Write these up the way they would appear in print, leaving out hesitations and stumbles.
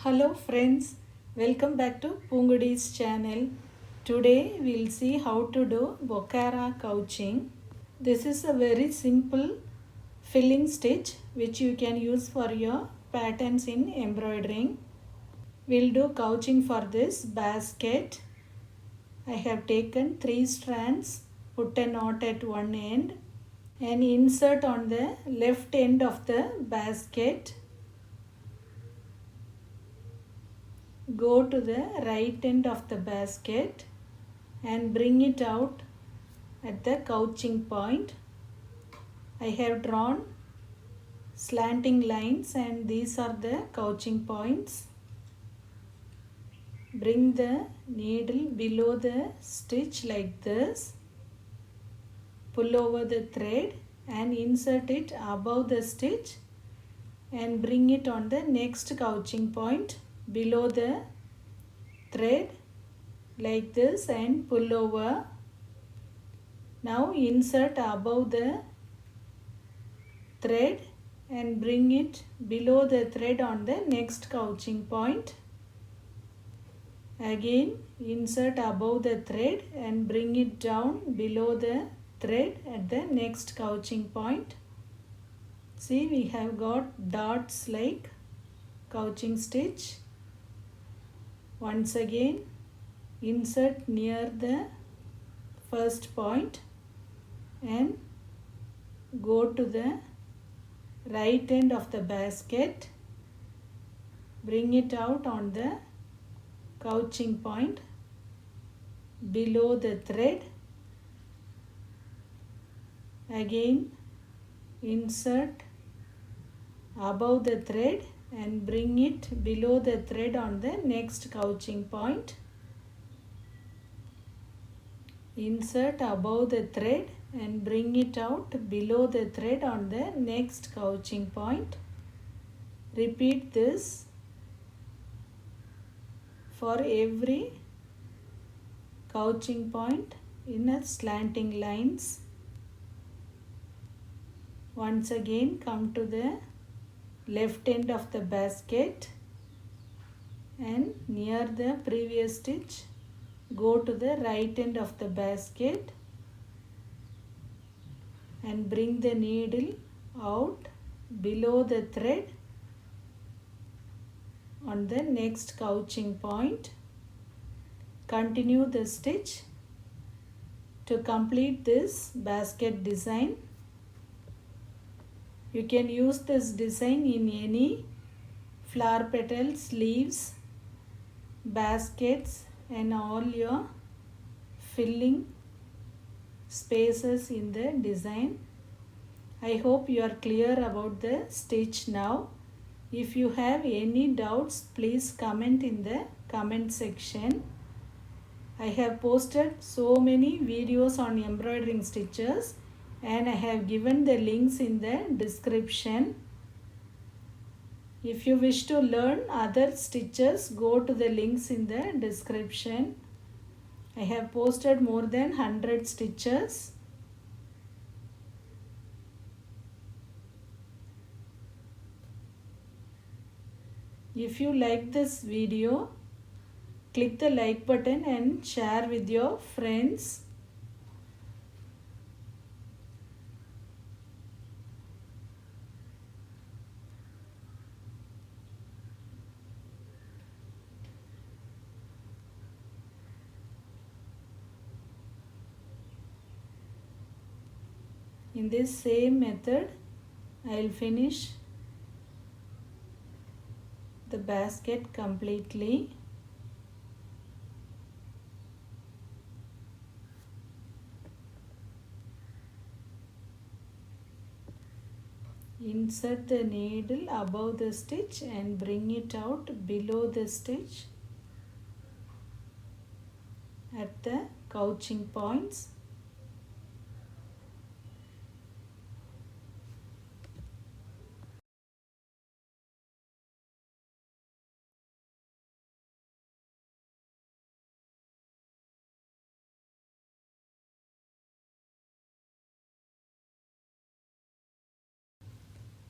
Hello friends, welcome back to Poongodi's channel. Today we'll see how to do Bokhara couching. This is a very simple filling stitch which you can use for your patterns in embroidering. We'll do couching for this basket. I have taken 3 strands, put a knot at one end and insert on the left end of the basket. Go to the right end of the basket and bring it out at the couching point. I have drawn slanting lines and these are the couching points. Bring the needle below the stitch like this. Pull over the thread and insert it above the stitch and bring it on the next couching point below the thread like this and pull over. Now insert above the thread and bring it below the thread on the next couching point. Again insert above the thread and bring it down below the thread at the next couching point. See, we have got dots like couching stitch. Once again insert near the first point and go to the right end of the basket. Bring it out on the couching point below the thread. Again insert above the thread and bring it below the thread on the next couching point. Insert above the thread and bring it out below the thread on the next couching point. Repeat this for every couching point in a slanting lines. Once again come to the left end of the basket and near the previous stitch go to the right end of the basket and bring the needle out below the thread on the next couching point. Continue the stitch to complete this basket design. You can use this design in any flower petals, leaves, baskets and all your filling spaces in the design. I hope you are clear about the stitch now. If you have any doubts, please comment in the comment section. I have posted so many videos on embroidering stitches and I have given the links in the description. If you wish to learn other stitches, go to the links in the description. I have posted more than 100 stitches. If you like this video, click the like button and share with your friends. In this same method, I will finish the basket completely. Insert the needle above the stitch and bring it out below the stitch at the couching points.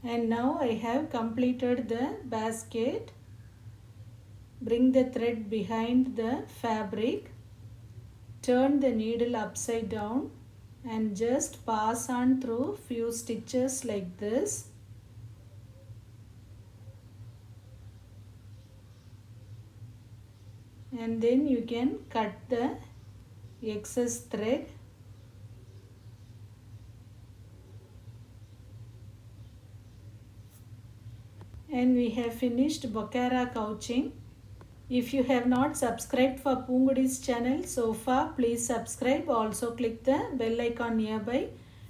And now I have completed the basket. bring the thread behind the fabric, turn the needle upside down and just pass on through few stitches like this. And then you can cut the excess thread. And we have finished Bokhara couching. If you have not subscribed for Poongodi's channel so far, please subscribe. Also click the bell icon nearby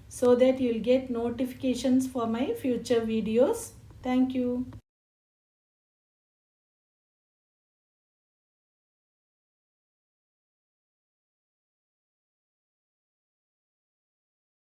so that you will get notifications for my future videos. Thank you.